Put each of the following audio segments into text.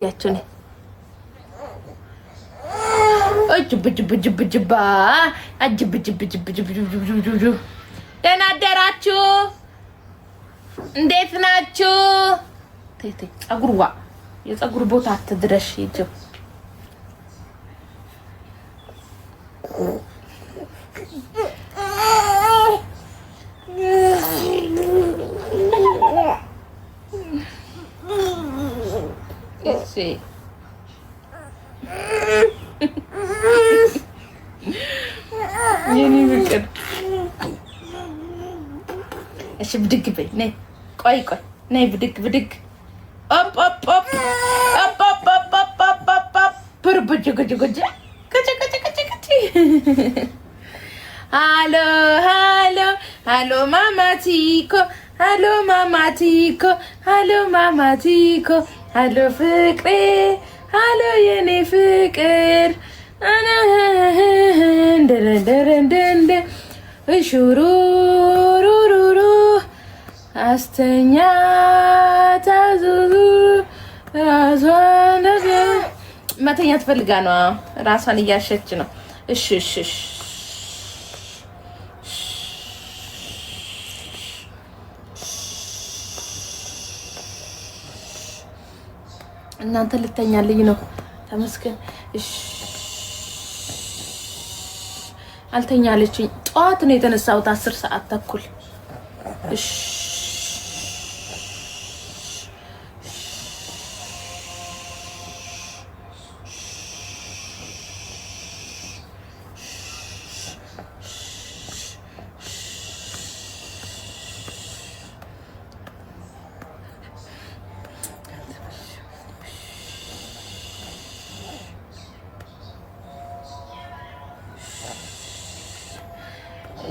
ያችን እጅብጅብጅብጅባ አጅብጅብጅብጅብጅብጅ ደህና አደራችሁ። እንዴት ናችሁ? ተይ ጸጉርዋ የጸጉር ቦታ አትድረሽ ይጅ የኔ ፍቅር እሺ ብድግ በይ ነይ ቆይ ነይ ብድግ ኦፕ ብርብጅ ሃሎ ማማቲኮ ሃሎ ፍቅሬ ሃሎ የኔ ፍቅር እንደረንደ ሹሩሩሩሩ አስተኛ ታዙዙ ራሷን መተኛ ትፈልጋ ነው። ራሷን እያሸች ነው። እሺ እናንተ ልተኛልኝ ነው። ተመስገን። እሺ አልተኛለችኝ። ጠዋት ነው የተነሳሁት 10 ሰዓት ተኩል። እሺ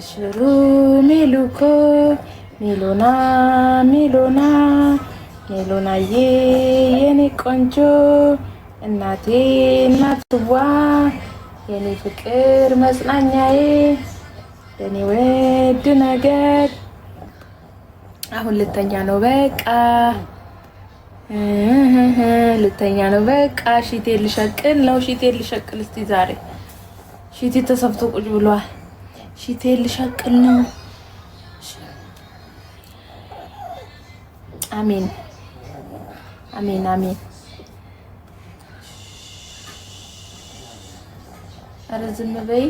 ሽሩ ሜሉኮ ሜሎናዬ የኔ ቆንጆ እናቴ እናትዋ የኔ ፍቅር መጽናኛዬ የኔ ውድ ነገር አሁን ልተኛ ነው በቃ ሺቴ ልሸቅል እስቲ ዛሬ ሺቴ ተሰፍቶ ቁጭ ብሏል። ሺቴ ልሸቅል ነው። አሜን። ኧረ ዝም በይ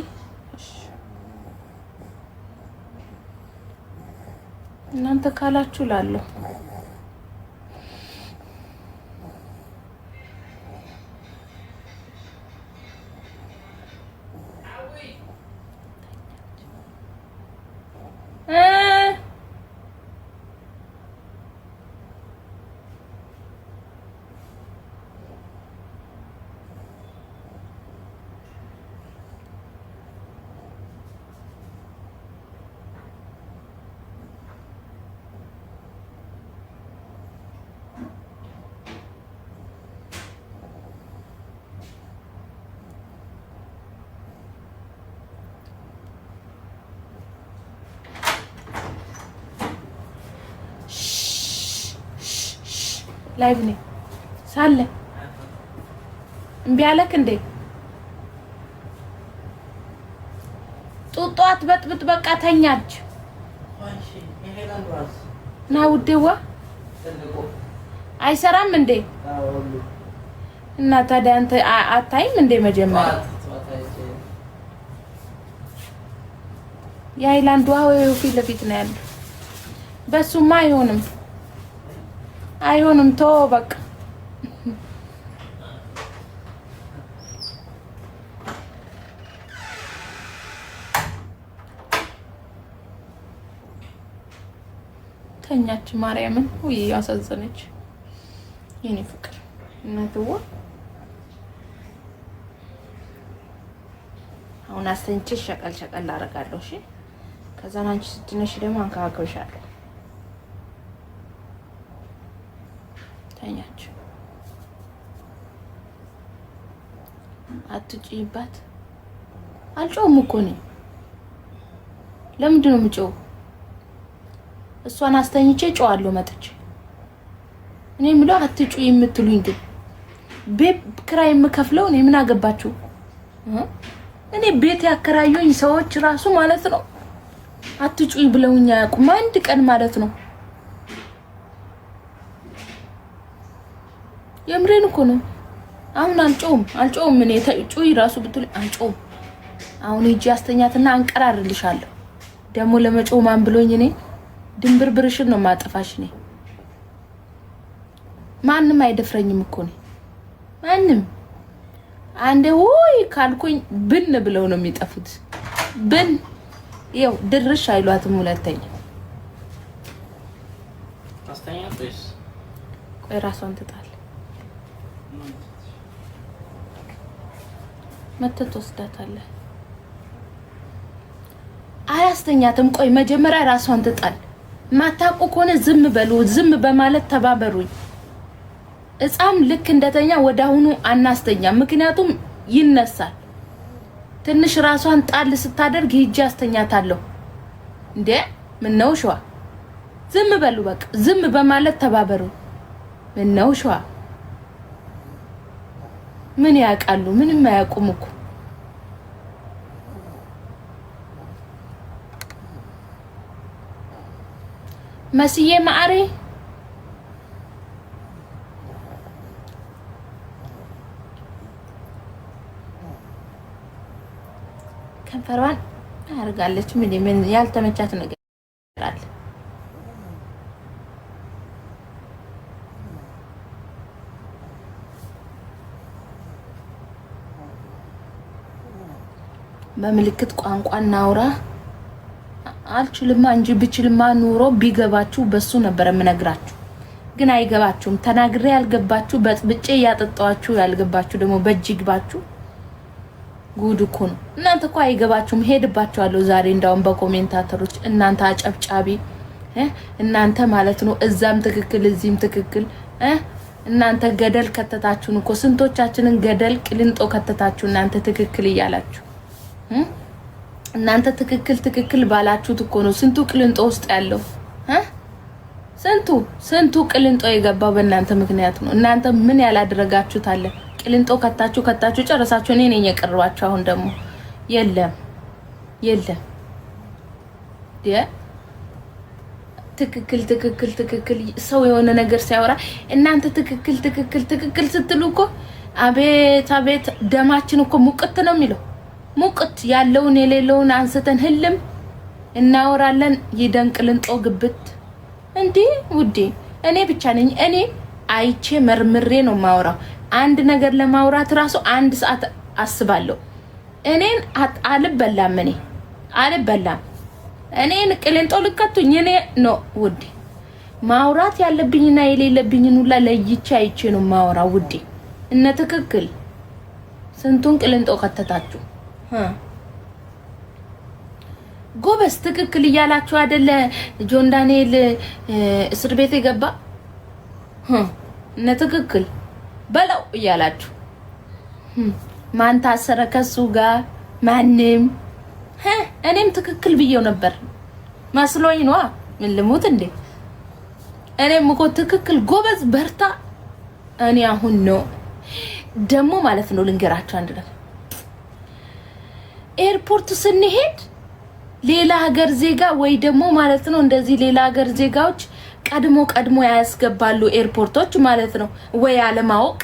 እናንተ ካላችሁ እላለሁ። ላይቭ ነኝ ሳለ እምቢ አለክ እንዴ? ጡጧት በጥብጥ በቃ ተኛች። ና ውዴዋ አይሰራም እንዴ? እና ታዲያ አንተ አታይም እንዴ? መጀመሪያ የሃይላንድ ውሃ ፊት ለፊት ነው ያለው። በሱማ አይሆንም ተው በቃ ተኛች። ማርያምን ወይ አሳዘነች የኔ ፍቅር እናትዋ። አሁን አስተንቼ ሸቀል አደርጋለሁ። እሺ ከዛ አንቺ ስትነሽ ደግሞ አንካካውሻለሁ። ተኛች። አትጪባት። አልጮህም እኮ ነኝ። ለምንድን ነው የምጮህ? እሷን አስተኝቼ ጮዋለሁ መጥቼ። እኔ የምለው አትጩይ የምትሉኝ ግን ቤት ክራይ የምከፍለው እኔ ምን አገባችሁ? እኔ ቤት ያከራዩኝ ሰዎች ራሱ ማለት ነው አትጩይ ብለውኛ ያቁም አንድ ቀን ማለት ነው። የምሬን እኮ ነው። አሁን አልጮም ምን ጩይ ራሱ ብትል አልጮም። አሁን እጂ አስተኛትና አንቀራርልሻለሁ። ደሞ ለመጮም ማን ብሎኝ እኔ ድንብርብርሽን ነው ማጠፋሽ ነኝ። ማንንም አይደፍረኝም እኮ ነው ማንንም። አንዴ ወይ ካልኩኝ ብን ብለው ነው የሚጠፉት። ብን ይው ድርሽ አይሏትም ሁለተኛ። ታስተኛለሽ? ቆይ ራሷን ትጣል መተት ወስዳታለህ። አያስተኛትም። ቆይ መጀመሪያ ራሷን ትጣል። ማታቁ ከሆነ ዝም በሉ። ዝም በማለት ተባበሩኝ። እጻም ልክ እንደተኛ ወዳሁኑ አናስተኛ። ምክንያቱም ይነሳል። ትንሽ ራሷን ጣል ስታደርግ ሂጂ አስተኛታለሁ። እንዴ ምን ነው ሸዋ? ዝም በሉ በቃ። ዝም በማለት ተባበሩ። ምን ነው ሸዋ? ምን ያውቃሉ? ምንም አያውቁም እኮ። መስዬ ማዕሬ ከንፈሯን አርጋለች። ምን ያልተመቻት ነገር አለ? በምልክት ቋንቋ እናውራ። አልችልማ እንጂ ብችልማ ኑሮ ቢገባችሁ በሱ ነበር የምነግራችሁ። ግን አይገባችሁም። ተናግሬ ያልገባችሁ በጥብጬ ያጠጣዋችሁ ያልገባችሁ ደግሞ በጅግባችሁ ጉድ እኮ ነው። እናንተ እኮ አይገባችሁም። ሄድባችኋለሁ ዛሬ እንዳውም በኮሜንታተሮች እናንተ አጨብጫቢ እናንተ ማለት ነው። እዛም ትክክል እዚህም ትክክል እናንተ ገደል ከተታችሁን እኮ ስንቶቻችንን ገደል ቅልንጦ ከተታችሁ እናንተ ትክክል እያላችሁ እናንተ ትክክል ባላችሁት እኮ ነው ስንቱ ቅልንጦ ውስጥ ያለው ስንቱ ቅልንጦ የገባው በእናንተ ምክንያት ነው። እናንተ ምን ያላደረጋችሁት አለ? ቅልንጦ ከታችሁ ጨረሳችሁ። እኔ ነኝ የቀረባችሁ። አሁን ደግሞ የለም ትክክል ሰው የሆነ ነገር ሲያወራ እናንተ ትክክል ስትሉ እኮ አቤት ደማችን እኮ ሙቅት ነው የሚለው። ሙቅት ያለውን የሌለውን አንስተን ህልም እናወራለን። ይደንቅልንጦ ግብት እንዴ ውዴ። እኔ ብቻ ነኝ። እኔ አይቼ መርምሬ ነው ማወራው። አንድ ነገር ለማውራት ራሱ 1 ሰዓት አስባለሁ። እኔን አልበላም። እኔን ቅልንጦ ልከቱኝ። እኔ ነው ውዴ ማውራት ያለብኝና የሌለብኝን ሁላ ለይቼ አይቼ ነው ማወራው ውዴ። እነ ትክክል ስንቱን ቅልንጦ ከተታችሁ ጎበስ። ትክክል እያላችሁ አይደለ ጆን ዳንኤል እስር ቤት የገባ እነ ትክክል በለው እያላችሁ ማን ታሰረ ከሱ ጋር? ማንም እኔም ትክክል ብዬው ነበር መስሎኝ ነው። ምን ልሙት እንዴ? እኔም እኮ ትክክል ጎበዝ በርታ። እኔ አሁን ነው ደሞ ማለት ነው ልንገራችሁ አንድ ነገር። ኤርፖርት ስንሄድ ሌላ ሀገር ዜጋ ወይ ደሞ ማለት ነው እንደዚህ ሌላ ሀገር ዜጋዎች ቀድሞ ያስገባሉ ኤርፖርቶች ማለት ነው ወይ አለማወቅ።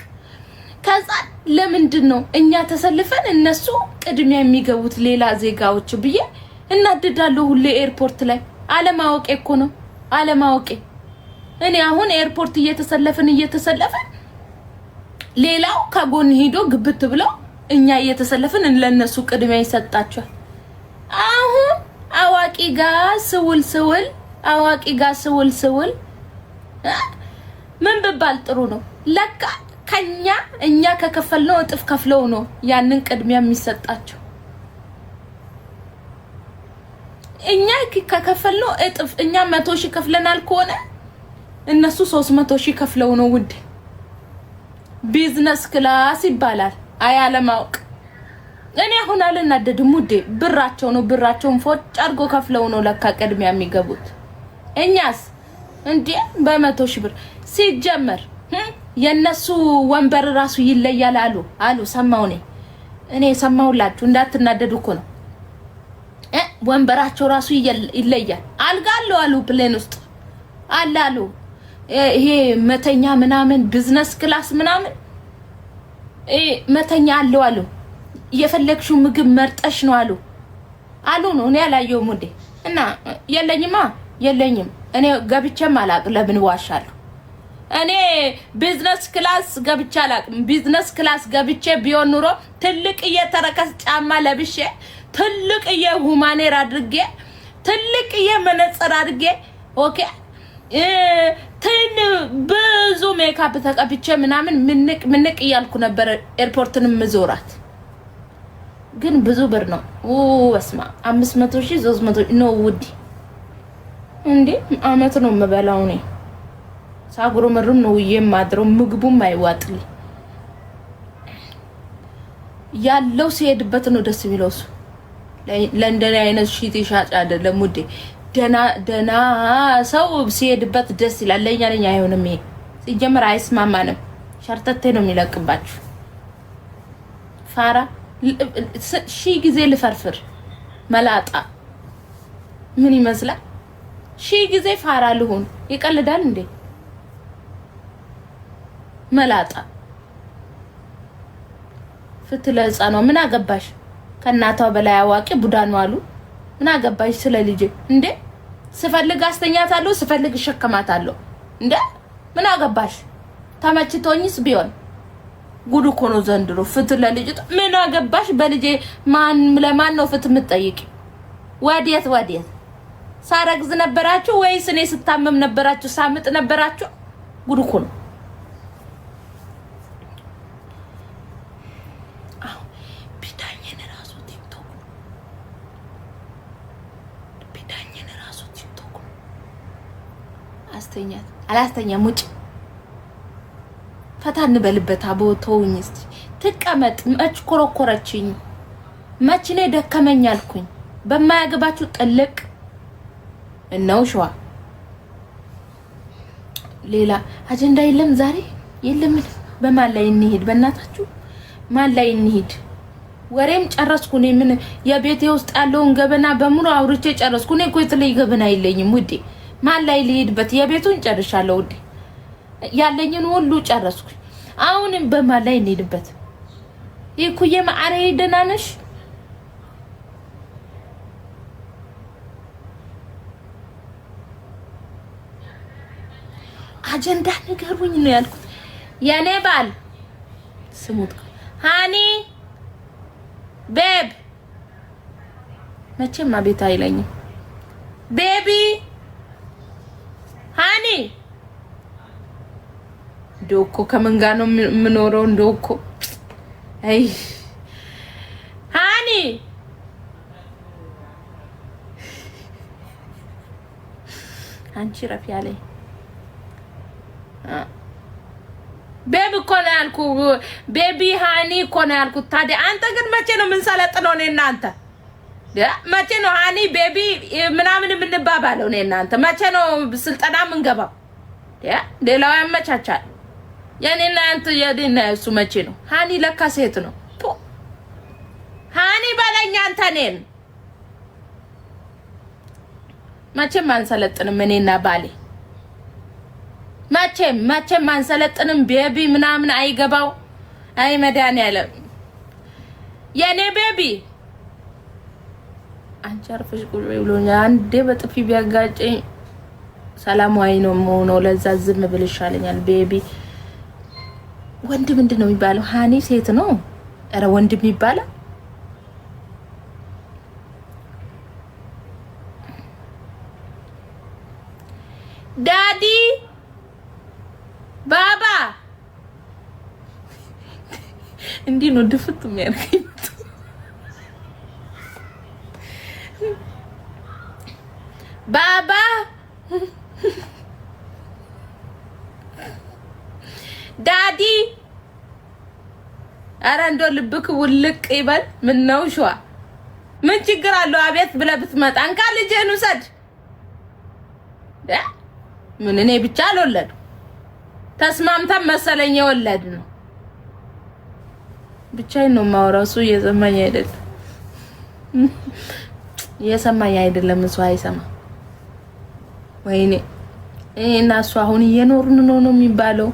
ከዛ ለምንድን ነው እኛ ተሰልፈን እነሱ ቅድሚያ የሚገቡት ሌላ ዜጋዎች ብዬ እናድዳለሁ ሁሌ ኤርፖርት ላይ። አለማወቄ እኮ ነው አለማወቄ። እኔ አሁን ኤርፖርት እየተሰለፈን ሌላው ከጎን ሄዶ ግብት ብለው እኛ እየተሰለፈን ለነሱ ቅድሚያ ይሰጣቸዋል። አሁን አዋቂ ጋር ስውል ምን በባል ጥሩ ነው ለካ እኛ ከከፈልነው እጥፍ ከፍለው ነው ያንን ቅድሚያ የሚሰጣቸው። እኛ ከከፈልነው እጥፍ እኛ 100,000 ከፍለናል ከሆነ እነሱ 300,000 ከፍለው ነው ውድ። ቢዝነስ ክላስ ይባላል። አያለማውቅ እኔ አሁን አልናደድም ውዴ። ብራቸውን ፎጭ አድርጎ ከፍለው ነው ለካ ቅድሚያ የሚገቡት። እኛስ እንዴ በ100,000 ብር ሲጀመር የነሱ ወንበር ራሱ ይለያል አሉ ሰማው እኔ ሰማውላችሁ እንዳትናደዱ እኮ ነው ወንበራቸው ራሱ ይለያል አልጋለው አሉ ፕሌን ውስጥ አላሉ ይሄ መተኛ ምናምን ቢዝነስ ክላስ ምናምን መተኛ አሉ የፈለግሽው ምግብ መርጠሽ ነው አሉ ነው እኔ ያላየሁም እንዴ እና የለኝም እኔ ገብቼም አላቅ ለምን ዋሻለሁ እኔ ቢዝነስ ክላስ ገብቼ አላቅም ቢዝነስ ክላስ ገብቼ ቢሆን ኑሮ ትልቅ የተረከስ ጫማ ለብሼ ትልቅ የሁማኔር አድርጌ ትልቅ የመነጽር አድርጌ ኦኬ ብዙ ሜካፕ ተቀብቼ ምናምን ምንቅ እያልኩ ነበር ኤርፖርትን መዞራት ግን ብዙ ብር ነው ወስማ 500,000 300 ነው ውዲ እንዴ አመት ነው መበላው ነው ሳጉሩ ምሩም ነው የማድረው ምግቡም አይዋጥልኝ ያለው ሲሄድበት ነው ደስ የሚለውሱ ለንደን አይነት ሺቲ ሻጭ አይደለም ውዴ ደና ሰው ሲሄድበት ደስ ይላል ለኛ አይሆንም ይሄ ሲጀመር አይስማማንም ሸርተቴ ነው የሚለቅባችሁ ፋራ ሺ ጊዜ ልፈርፍር መላጣ ምን ይመስላል ሺ ጊዜ ፋራ ልሁን ይቀልዳል እንዴ መላጣ ፍትለ ህፃኗ ምን አገባሽ ከናቷ በላይ አዋቂ ቡዳ ነው አሉ ምን አገባሽ ስለ ልጅ እንዴ ስፈልግ አስተኛታለሁ ስፈልግ ሸከማታለሁ እንዴ ምን አገባሽ ተመችቶኝስ ቢሆን ጉዱ እኮ ነው ዘንድሮ ፍትለ ልጅ ምን አገባሽ በልጄ ለማን ነው ፍት የምትጠይቂ ወዴት ሳረግዝ ነበራችሁ ወይስ እኔ ስታመም ነበራችሁ ሳምጥ ነበራችሁ ጉዱ እኮ ነው አላስተኛም ውጭ ፈታ እንበልበት አቦቶውኝ እስቲ ትቀመጥ መች ኮረኮረችኝ መች ነው ደከመኝ አልኩኝ በማያገባችሁ ጥልቅ ነው ሸዋ ሌላ አጀንዳ የለም ዛሬ የለም በማን ላይ እንሂድ በእናታችሁ ማን ላይ እንሂድ ወሬም ጨረስኩ እኔ ምን የቤቴ ውስጥ ያለውን ገበና በሙሉ አውርቼ ጨረስኩ እኔ እኮ የተለየ ገበና የለኝም ውዴ ማን ላይ ልሂድበት የቤቱን ጨርሻለሁ ውዴ ያለኝን ሁሉ ጨረስኩ አሁንም በማን ላይ እንሂድበት ይኩዬ ማአሬ ደህና ነሽ አጀንዳ ንገሩኝ ነው ያልኩት የኔ ባል ስሙት ሃኒ ቤብ መቼም አቤት አይለኝም ቤቢ ሃኒ ዶኮ ከምን ጋር ነው የምኖረው ዶኮ አይ ሃኒ አንቺ ረፍ ያለኝ ቤቢ እኮ ነው ያልኩ ቤቢ ሃኒ እኮ ነው ያልኩ ታዲያ አንተ ግን መቼ ነው የምንሰለጥነው እኔ እናንተ መቼ ነው ሃኒ ቤቢ ምናምን የምንባባለው እኔ እናንተ መቼ ነው ስልጠና የምንገባው ሌላው ያመቻቻል የኔና አንተ የኔና እሱ መቼ ነው ሃኒ ለካ ሴት ነው ሃኒ ባለኛ አንተ ነን መቼም አንሰለጥንም እኔና ባሌ መቼም አንሰለጥንም ቤቢ ምናምን አይገባው አይ መድኃኒዓለም የኔ ቤቢ አንቺ አርፈሽ ቁጭ ብሎኛ አንዴ በጥፊ ቢያጋጨኝ ሰላማዊ ነው ሞኖ ለዛ ዝም ብልሻለኛል ቤቢ ወንድ ምንድነው የሚባለው ሃኒ ሴት ነው አረ ወንድ የሚባለው ዳዲ ባባ እንዴ ነው ድፍት የሚያርገኝ ባባ ዳዲ አረ እንደው ልብክ ውልቅ ይበል ምን ነው ሸዋ ምን ችግር አለው አቤት ብለህ ብትመጣ እንካ ልጄን ውሰድ ምን እኔ ብቻ አልወለዱ ተስማምተን መሰለኝ የወለድ ነው። ብቻዬን ነው የማወራው። እሱ እየሰማኝ አይደለም፣ እየሰማኝ አይደለም። እሱ አይሰማ። ወይኔ እና እሱ አሁን እየኖርን ነው የሚባለው።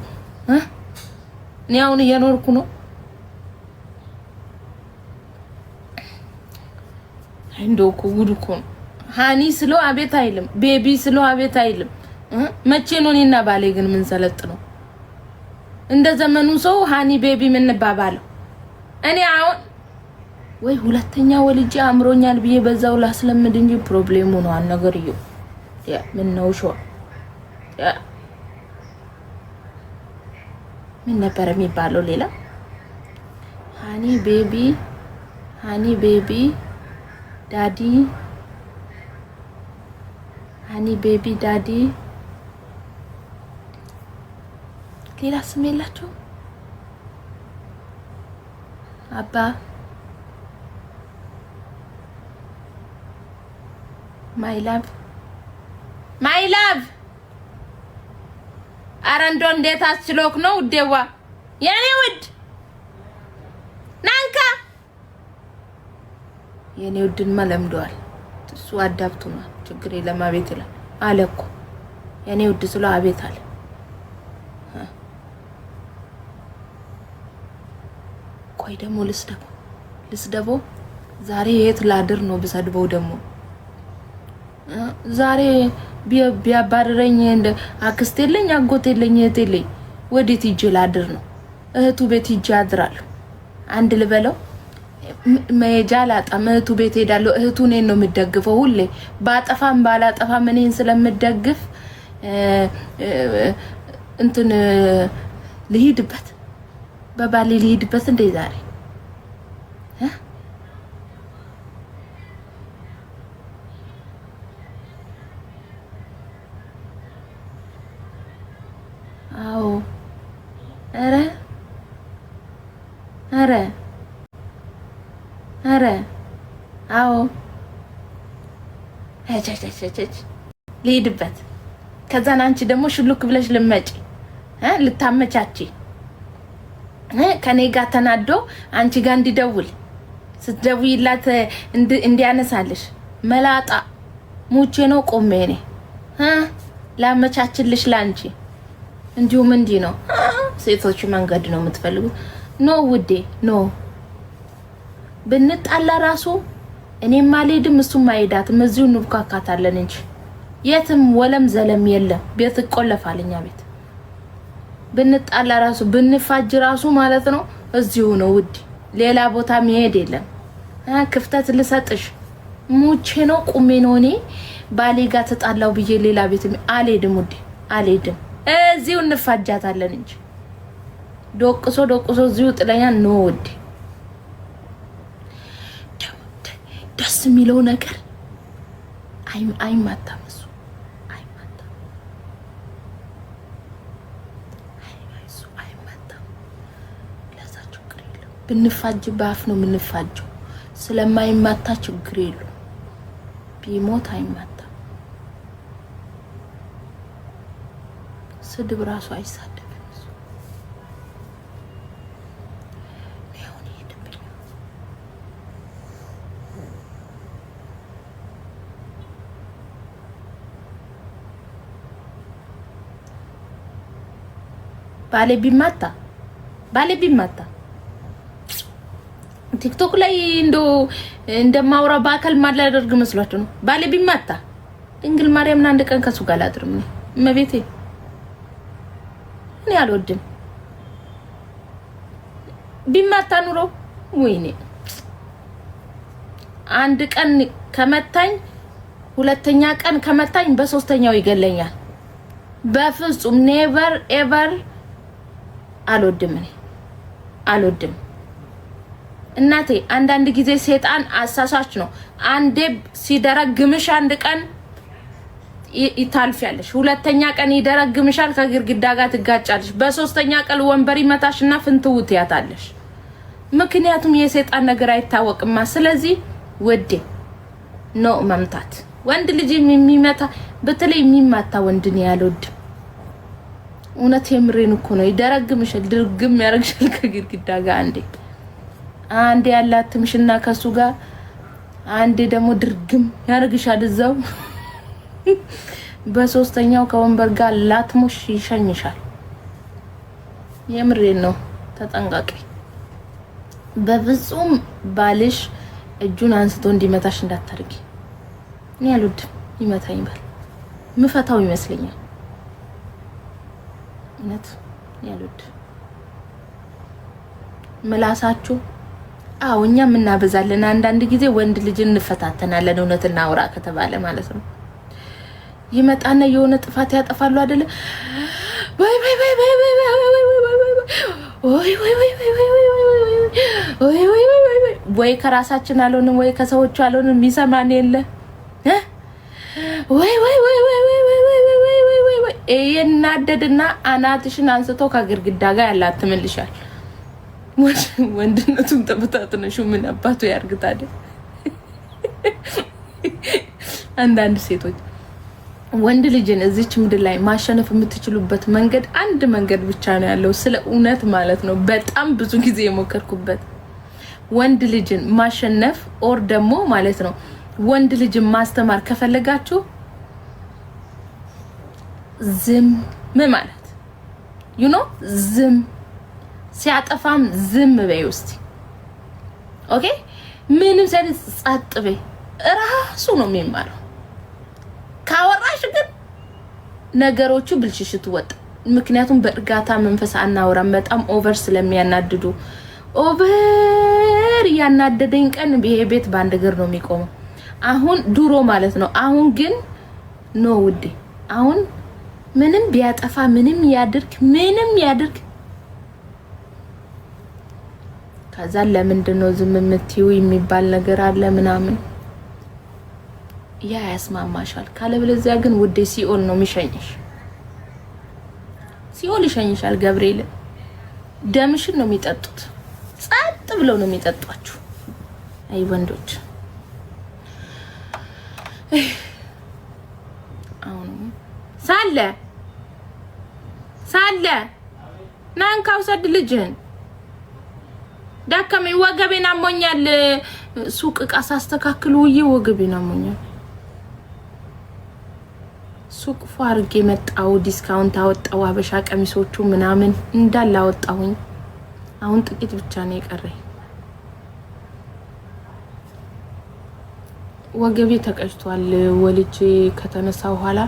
እኔ አሁን እየኖርኩ ነው። እንደው ጉድ እኮ ነው። ሃኒ ስለው አቤት አይልም፣ ቤቢ ስለው አቤት አይልም። መቼ ነው እኔና ባሌ ግን ምን ሰለጥ ነው እንደ ዘመኑ ሰው ሃኒ ቤቢ ምን ባባለው? እኔ አሁን ወይ ሁለተኛ ወልጄ አምሮኛል ብዬ በዛው ላስለምድ እንጂ ፕሮብሌሙ ነው አነገርየው። ምን ነው ሾ ምን ነበር የሚባለው ሌላ? ሃኒ ቤቢ ዳዲ ሃኒ ቤቢ ዳዲ ሌላ ስም የላቸው? አባ ማይ ላቭ አረንዶ እንዴት አስችሎክ ነው ውዴዋ? የኔ ውድ ናንካ የኔ ውድን ማለምደዋል። እሱ አዳብቱ ነው ችግር የለም አቤት ይላል አለኮ። የኔ ውድ ስለ አቤት አለ። ቆይ ደግሞ ልስደበው ዛሬ የት ላድር ነው ብሰድበው ደግሞ ዛሬ ቢያባረረኝ እንደ አክስት የለኝ አጎት የለኝ እህት የለኝ ወዴት ሂጅ ላድር ነው? እህቱ ቤት ሂጅ አድራለሁ። አንድ ልበለው መሄጃ ላጣም እህቱ ቤት ሄዳለሁ። እህቱ እኔን ነው የምትደግፈው ሁሌ ባጠፋም ባላጠፋም እኔን ስለምትደግፍ እንትን ልሂድበት በባሌ ልሂድበት እንደ ዛሬ አዎ ኧረ አዎ ልሂድበት። ከዛን አንቺ ደግሞ ሽሉክ ብለሽ ልመጪ ልታመቻቺ ከኔ ጋር ተናዶ አንቺ ጋር እንዲደውል ስትደውይላት እንዲያነሳልሽ መላጣ ሙቼ ነው ቆሜ እኔ ላመቻችልሽ ላንቺ። እንዲሁም እንዲህ ነው ሴቶች መንገድ ነው የምትፈልጉት? ኖ ውዴ ኖ። ብንጣላ ራሱ እኔም አልሄድም እሱም አይሄዳትም። እዚሁ እንብካካታለን እንጂ የትም ወለም ዘለም የለም። ቤት ቆለፋልኛ ቤት ብንጣላ ራሱ ብንፋጅ ራሱ ማለት ነው እዚሁ ነው ውዴ። ሌላ ቦታ መሄድ የለም። ክፍተት ልሰጥሽ ሙቼ ነው ቁሜ ነው እኔ ባሌ ጋር ተጣላው ብዬ ሌላ ቤት አልሄድም ውዴ አልሄድም። እዚሁ እንፋጃታለን እንጂ ዶቅሶ እዚሁ ጥለኛ ነው ውዴ። ደስ የሚለው ነገር አይማታም እሱ አይማታም ለዛ ችግር የለም። ብንፋጅ ባፍ ነው የምንፋጀው። ስለማይማታ ችግር የለም። ቢሞት አይማታም። ስድብ ራሱ አይሳደብም እሱ። ለምን ይሄድብኝ? ባሌ ቢማታ ቲክቶክ ላይ እንደማውራ በአካል ማላደርግ መስሏችሁ ነው? ባሌ ቢማታ ድንግል ማርያምን አንድ ቀን ከሱ ጋር አላድርም ነው እመቤቴ። እኔ አልወድም ቢማታ ኑሮ። ወይኔ አንድ ቀን ከመታኝ ሁለተኛ ቀን ከመታኝ በሶስተኛው ይገለኛል። በፍጹም ኔቨር ኤቨር አልወድም። እኔ አልወድም እናቴ። አንዳንድ ጊዜ ሰይጣን አሳሳች ነው። አንዴ ሲደረግምሽ አንድ ቀን ይታልፊያለሽ፣ ሁለተኛ ቀን ይደረግምሻል፣ ከግርግዳ ጋር ትጋጫለሽ፣ በሶስተኛ ቀን ወንበር ይመታሽና ፍንትውት ያታለሽ። ምክንያቱም የሰይጣን ነገር አይታወቅማ። ስለዚህ ወዴ ነው መምታት። ወንድ ልጅ የሚመታ በተለይ የሚማታ ወንድ ነው ያልወድም። እውነት የምሬን እኮ ነው። ይደረግምሻል፣ ድርግም ያረግሻል ከግድግዳ ጋር አንዴ ያላትምሽና ከሱ ጋር አንዴ ደግሞ ድርግም ያረግሻል እዛው። በሶስተኛው ከወንበር ጋር ላትሞሽ ይሸኝሻል። የምሬን ነው። ተጠንቀቂ። በፍጹም ባልሽ እጁን አንስቶ እንዲመታሽ እንዳታርጊ። እኔ አልወድም ይመታኝ ባል። ምፈታው ይመስለኛል። እውነት ያሉት ምላሳችሁ እኛም እናበዛለን። አንዳንድ ጊዜ ወንድ ልጅ እንፈታተናለን። እውነት እናውራ ከተባለ ማለት ነው። ይመጣና የሆነ ጥፋት ያጠፋሉ አይደለ? ወይ ወይ ወይ ወይ ወይ ወይ ወይ ወይ ወይ ወይ ከራሳችን አልሆንም ወይ ከሰዎቹ አልሆንም የሚሰማን የለ ወይ ወይ ወይ ወይ ወይ የናደድና አናትሽን አንስቶ ከግድግዳ ጋር ያላትምልሻል። ወንድነቱን ተበታትነሽ ምን አባቱ ያርግታ አይደል? አንዳንድ ሴቶች ወንድ ልጅን እዚች ምድር ላይ ማሸነፍ የምትችሉበት መንገድ አንድ መንገድ ብቻ ነው ያለው። ስለ እውነት ማለት ነው። በጣም ብዙ ጊዜ የሞከርኩበት ወንድ ልጅን ማሸነፍ ኦር ደግሞ ማለት ነው ወንድ ልጅን ማስተማር ከፈለጋችሁ ዝም ማለት ዝም ሲያጠፋም ዝም በይ ውስጥ ኦኬ። ምንም ሰልስ ጸጥ በይ። ራሱ ነው የሚማረው። ካወራሽ ግን ነገሮቹ ብልሽሽት ወጥ። ምክንያቱም በእርጋታ መንፈስ አናወራም። በጣም ኦቨር ስለሚያናድዱ ኦቨር ያናደደኝ ቀን ይሄ ቤት ባንድ እግር ነው የሚቆመው። አሁን ድሮ ማለት ነው። አሁን ግን ኖ ውዴ፣ አሁን ምንም ቢያጠፋ ምንም ያድርግ ከዛ ለምንድን ነው ዝም የምትይው የሚባል ነገር አለ ምናምን። ያ ያስማማሻል። ካለበለዚያ ግን ውዴ ሲኦል ነው የሚሸኝሽ። ሲኦል ይሸኝሻል። ገብርኤል ደምሽን ነው የሚጠጡት። ጸጥ ብለው ነው የሚጠጧችሁ። አይ ወንዶች አሁን ሳለ ናንካው ሰድ ልጅን ዳከመኝ፣ ወገቤን አሞኛል። ሱቅ ዕቃ ሳስተካክል ውዬ ወገቤን አሞኛል። ሱቅ ፋርጌ መጣው። ዲስካውንት አወጣው። አበሻ ቀሚሶቹ ምናምን እንዳለ አወጣሁኝ። አሁን ጥቂት ብቻ ነው የቀረኝ። ወገቤ ተቀጭቷል። ወልጄ ከተነሳ በኋላ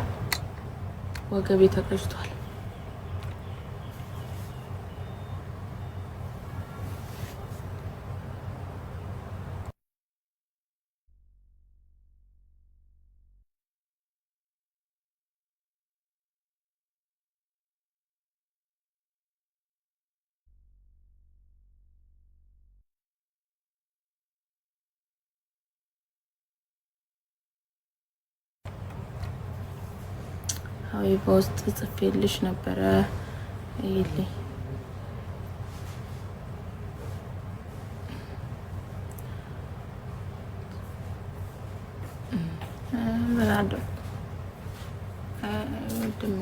ወገቤ ተቀጭቷል። አይ በውስጥ ጽፌልሽ ነበረ ይልኝ በላዶ ደም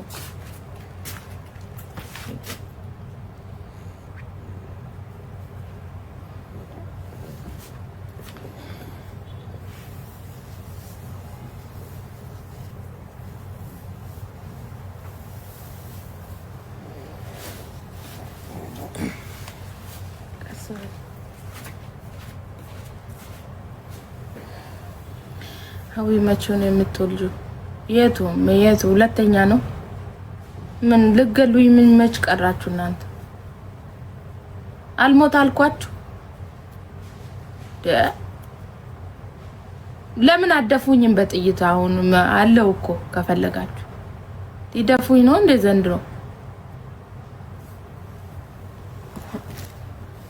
ሀዊ መቼ ነው የምትወልጂው? የቱ ሁለተኛ ነው? ምን ልገሉኝ? ምን መች ቀራችሁ እናንተ? አልሞት አልኳችሁ። ለምን አደፉኝም በጥይት? አሁን አለው እኮ ከፈለጋችሁ ይደፉኝ ነው እንደ ዘንድሮ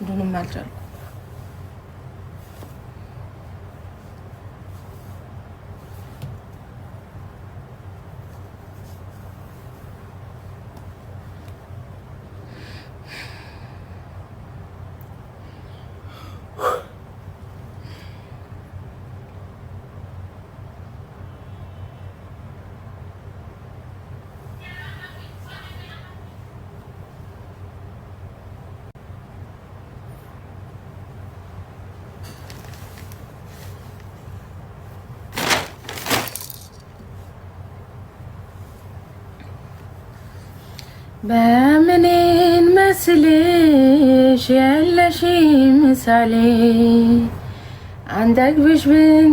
እንደንም አልቻሉ። በምኔን መስልሽ ያለሽ ምሳሌ አንጠግብሽ ብን